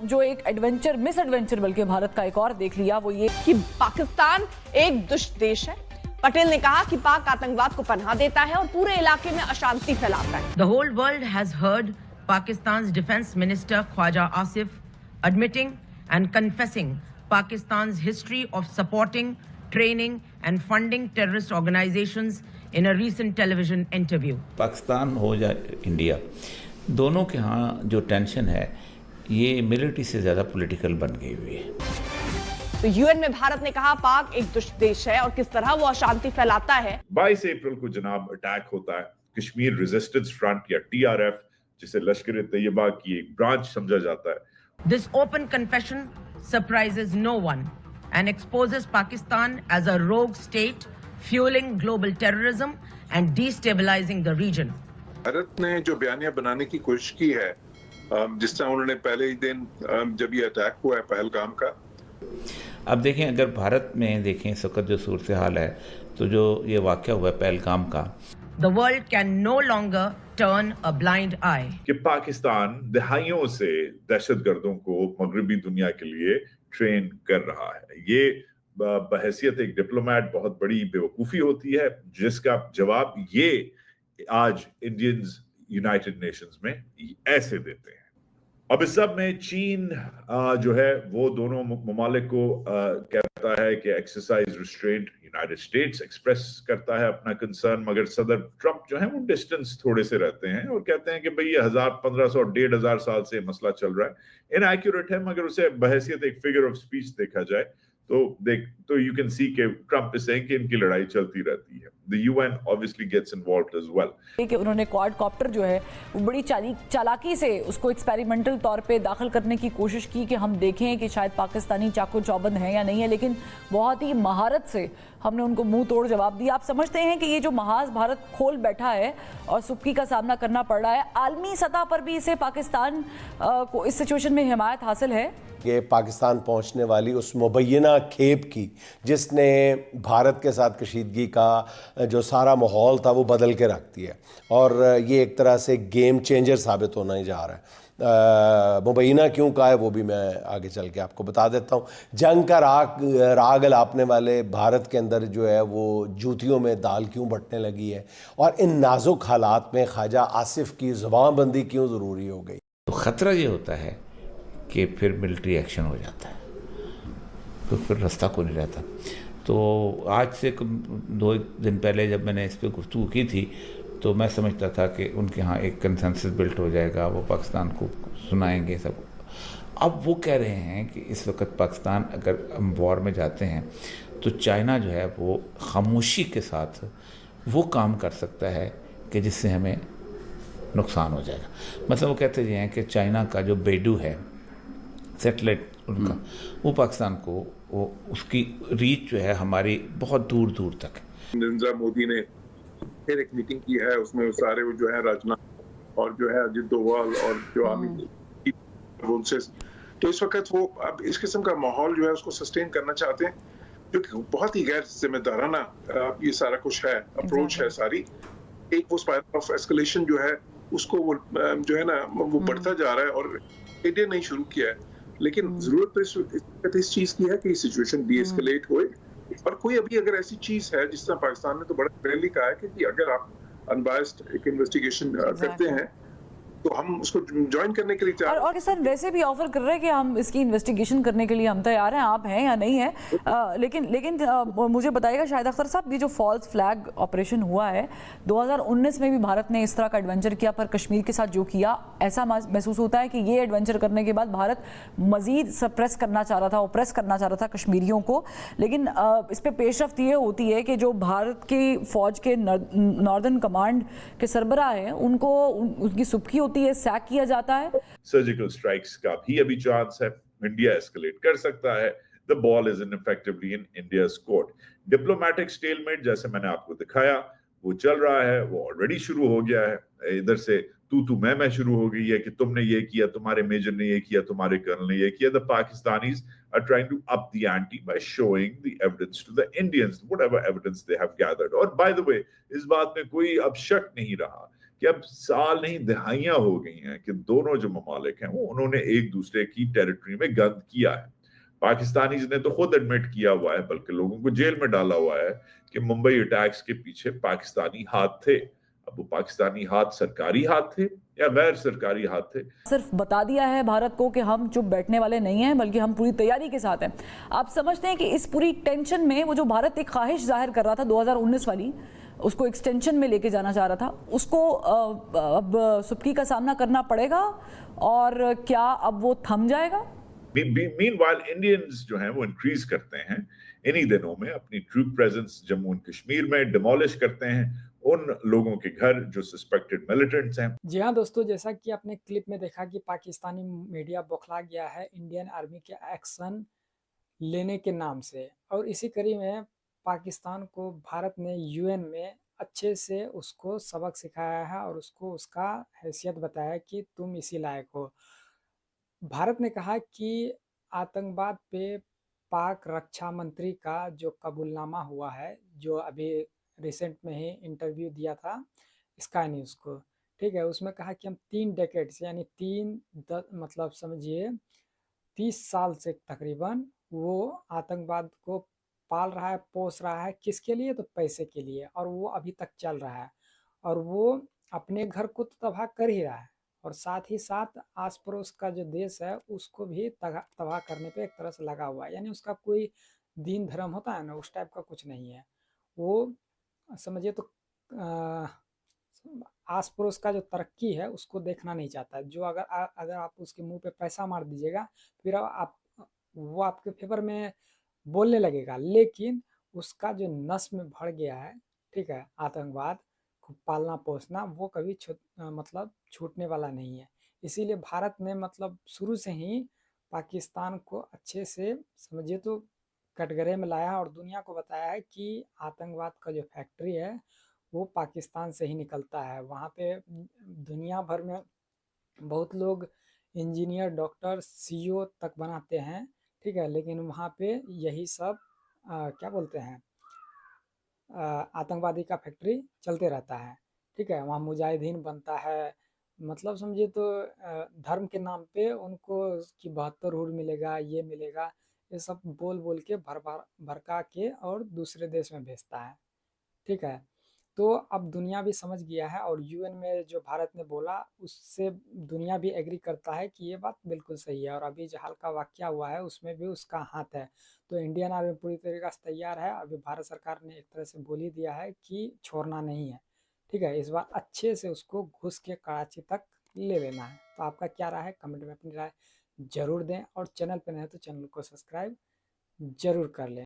जो एक adventure miss adventure बल्कि भारत का एक और देख लिया वो ये कि पाकिस्तान एक दुष्ट देश है। पटेल ने कहा कि पाक आतंकवाद को पनाह देता है और पूरे इलाके में अशांति फैलाता है। The whole world has heard Pakistan's Defense Minister Khwaja Asif admitting and confessing Pakistan's history of supporting, training and funding terrorist organizations in a recent television interview. Pakistan हो या इंडिया, दोनों के यहाँ जो टेंशन है ये मिलिट्री से ज़्यादा पॉलिटिकल बन गई हुई है। तो यूएन में भारत ने कहा पाक एक दुष्ट देश है और किस तरह वो अशांति फैलाता है। 22 अप्रैल को जनाब अटैक होता है कश्मीर रेजिस्टेंस फ्रंट या टीआरएफ, जिसे लश्कर तैयबा की एक ब्रांच समझा जाता है। This open confession surprises no one and exposes Pakistan as a rogue state fueling global terrorism and destabilizing the region. Bharat ने जो बयानिया बनाने की कोशिश की है, जिस तरह उन्होंने पहले ही दिन जब ये अटैक हुआ है पहलगाम का। अब देखें, अगर भारत में देखें इस वक्त जो सूरत हाल है, तो जो ये वाक़या हुआ है पहलगाम का, The world can no longer turn a blind eye. कि पाकिस्तान दहाइयों से दहशतगर्दों को मगरबी दुनिया के लिए ट्रेन कर रहा है। ये बहैसियत एक डिप्लोमेट बहुत बड़ी बेवकूफ़ी होती है, जिसका जवाब ये आज इंडियंस यूनाइटेड नेशंस में ऐसे देते हैं। अब इस सब में चीन जो है वो दोनों ममालिक को कहता है कि exercise restraint. United states express करता है अपना कंसर्न, मगर सदर ट्रंप जो है वो डिस्टेंस थोड़े से रहते हैं और कहते हैं कि भाई ये 1500 1500 साल से मसला चल रहा है। इनएक्यूरेट है, मगर उसे बहैसियत एक फिगर ऑफ स्पीच देखा जाए तो यू कैन सी कि ट्रंप इज सेइंग कि इनकी लड़ाई चलती रहती है। The UN obviously gets involved as well. कि उन्होंने क्वाडकॉप्टर जो है वो बड़ी चालाकी से उसको एक्सपेरिमेंटल तौर पे दाखिल करने की कोशिश की कि हम देखें कि शायद पाकिस्तानी चाको चौबंद है या नहीं है, लेकिन बहुत ही महारत से हमने उनको मुंह तोड़ जवाब दिया। आप समझते हैं कि ये जो महाज भारत खोल बैठा है और सुबकी का सामना करना पड़ रहा है, आलमी सतह पर भी इसे पाकिस्तान को इस सिचुएशन में हिमायत हासिल है? ये पाकिस्तान पहुंचने वाली उस मुबैना खेप की जिसने भारत के साथ कशीदगी का जो सारा माहौल था वो बदल के रख दिया, और ये एक तरह से गेम चेंजर साबित होना ही जा रहा है। मुबैना क्यों कहा है वो भी मैं आगे चल के आपको बता देता हूँ। जंग का राग अलापने वाले भारत के अंदर जो है वो जूतियों में दाल क्यों बटने लगी है, और इन नाजुक हालात में ख्वाजा आसिफ की ज़ुबानबंदी क्यों ज़रूरी हो गई। तो ख़तरा ये होता है कि फिर मिलिट्री एक्शन हो जाता है, तो फिर रास्ता को नहीं रहता। तो आज से 2 दिन पहले जब मैंने इस पर गुफ्तगू की थी तो मैं समझता था कि उनके यहाँ एक कंसेंसस बिल्ट हो जाएगा, वो पाकिस्तान को सुनाएंगे सब। अब वो कह रहे हैं कि इस वक्त पाकिस्तान अगर हम वॉर में जाते हैं तो चाइना जो है वो खामोशी के साथ वो काम कर सकता है कि जिससे हमें नुकसान हो जाएगा। मतलब वो कहते हैं कि चाइना का जो बेडू है सैटेलाइट उनका, वो पाकिस्तान को वो उसकी रीच जो है हमारी बहुत दूर दूर तक है। नरेंद्र मोदी ने फिर एक मीटिंग की है, उसमें सारे वो जो है राजनाथ और जो है अजित डोभाल और जो आमिर उनसे, तो इस वक्त वो अब इस किस्म का माहौल जो है उसको सस्टेन करना चाहते हैं, जो कि बहुत ही गैर जिम्मेदाराना ये सारा कुछ है, अप्रोच है सारी। एक वो स्पाइरल ऑफ एस्केलेशन जो है उसको वो जो है ना वो बढ़ता जा रहा है, और इंडिया ने शुरू किया है, लेकिन जरूरत तो इस चीज की है कि सिचुएशन डी एस्केलेट होए। और कोई अभी अगर ऐसी चीज है जिस तरह पाकिस्तान ने तो बड़ा क्लियरली कहा है कि अगर आप अनबायस्ड एक इन्वेस्टिगेशन करते हैं तो हम उसको ज्वाइन करने के लिए तैयार। और सर वैसे भी ऑफर कर रहे हैं कि हम इसकी इन्वेस्टिगेशन करने के लिए हम तैयार हैं, आप हैं या नहीं है। लेकिन मुझे बताइएगा शाहिद अख्तर साहब, ये जो फॉल्स फ्लैग ऑपरेशन हुआ है 2019 में भी भारत ने इस तरह का एडवेंचर किया, पर कश्मीर के साथ जो किया ऐसा महसूस होता है कि ये एडवेंचर करने के बाद भारत मजीद सप्रेस करना चाह रहा था, ओप्रेस करना चाह रहा था कश्मीरियों को। लेकिन इस पर पेशरफ्त ये होती है कि जो भारत की फौज के नॉर्दर्न कमांड के सरबराह हैं उनको उनकी सुबकी होती है, सैक किया जाता है। सर्जिकल स्ट्राइक्स का भी अभी चांस है, इंडिया एस्केलेट कर सकता है। The ball is effectively in India's court. Diplomatic stalemate जैसे मैंने आपको दिखाया वो चल रहा है, वो ऑलरेडी शुरू हो गया है। इधर से तू मैं शुरू हो गई है कि तुमने ये किया, तुम्हारे मेजर ने ये किया, तुम्हारे कर्नल ने ये किया। The Pakistanis are trying to up the ante by showing the evidence to the Indians, whatever evidence they have gathered. और बाय द वे इस बात में कोई अब शक नहीं रहा कि अब साल नहीं दहाइयां हो गई हैं कि दोनों जो ममालिक हैं वो उन्होंने एक दूसरे की टेरिटरी में गंद किया है। पाकिस्तानीज ने तो खुद एडमिट किया हुआ है, बल्कि लोगों को जेल में डाला हुआ है कि मुंबई अटैक्स के पीछे पाकिस्तानी हाथ थे। अब वो पाकिस्तानी हाथ सरकारी हाथ थे या गैर सरकारी हाथ थे। सिर्फ बता दिया है भारत को कि हम चुप बैठने वाले नहीं हैं, बल्कि हम पूरी तैयारी के साथ हैं। आप समझते हैं कि इस पूरी टेंशन में वो जो भारत एक ख्वाहिश जाहिर कर रहा था 2019 वाली, उसको एक्सटेंशन में लेके जाना चाह रहा था, उसको अब सुबकी का सामना करना पड़ेगा, और क्या अब वो थम जाएगा? मीनवाइल इंडियंस जो हैं वो इंक्रीज करते हैं इन्हीं दिनों में अपनी troop presence Jammu and Kashmir में, डिमोलिश करते हैं उन लोगों के घर जो सस्पेक्टेड मिलिटेंट्स हैं। जी हाँ दोस्तों, जैसा कि आपने क्लिप में देखा कि पाकिस्तानी मीडिया बौखला गया है इंडियन आर्मी के एक्शन लेने के नाम से, और इसी कड़ी में पाकिस्तान को भारत ने यूएन में अच्छे से उसको सबक सिखाया है और उसको उसका हैसियत बताया कि तुम इसी लायक हो। भारत ने कहा कि आतंकवाद पे पाक रक्षा मंत्री का जो कबूलनामा हुआ है, जो अभी रिसेंट में ही इंटरव्यू दिया था स्काई न्यूज़ को, ठीक है, उसमें कहा कि हम 3 डेकेड्स यानी मतलब समझिए 30 साल से तकरीबन वो आतंकवाद को पाल रहा है, पोस रहा है। किसके लिए? तो पैसे के लिए, और वो अभी तक चल रहा है, और वो अपने घर को तो तबाह कर ही रहा है, और साथ ही साथ आस पड़ोस का जो देश है उसको भी तबाह करने पे एक तरह से लगा हुआ है। यानी उसका कोई दीन धर्म होता है ना, उस टाइप का कुछ नहीं है। वो समझिए तो आस पड़ोस का जो तरक्की है उसको देखना नहीं चाहता है। जो अगर आप उसके मुंह पे पैसा मार दीजिएगा, फिर वो आपके फेवर में बोलने लगेगा, लेकिन उसका जो नस में भर गया है, ठीक है, आतंकवाद को पालना पोसना, वो कभी मतलब छूटने वाला नहीं है। इसीलिए भारत ने मतलब शुरू से ही पाकिस्तान को अच्छे से समझिए तो कटघरे में लाया और दुनिया को बताया है कि आतंकवाद का जो फैक्ट्री है वो पाकिस्तान से ही निकलता है। वहाँ पे दुनिया भर में बहुत लोग इंजीनियर, डॉक्टर, सीईओ तक बनाते हैं, ठीक है, लेकिन वहाँ पे यही सब क्या बोलते हैं, आतंकवादी का फैक्ट्री चलते रहता है, ठीक है। वहाँ मुजाहिदीन बनता है, मतलब समझिए तो धर्म के नाम पे उनको कि 72 हुर मिलेगा, ये मिलेगा, ये सब बोल बोल के भड़का के और दूसरे देश में भेजता है, ठीक है। तो अब दुनिया भी समझ गया है, और यूएन में जो भारत ने बोला उससे दुनिया भी एग्री करता है कि ये बात बिल्कुल सही है, और अभी जो हाल का वाकया हुआ है उसमें भी उसका हाथ है। तो इंडियन आर्मी पूरी तरीके से तैयार है। अभी भारत सरकार ने एक तरह से बोल ही दिया है कि छोड़ना नहीं है, ठीक है। इस बार अच्छे से उसको घुस के कराची तक ले लेना है। तो आपका क्या राय है, कमेंट में अपनी राय जरूर दें, और चैनल पर नए तो चैनल को सब्सक्राइब जरूर कर लें।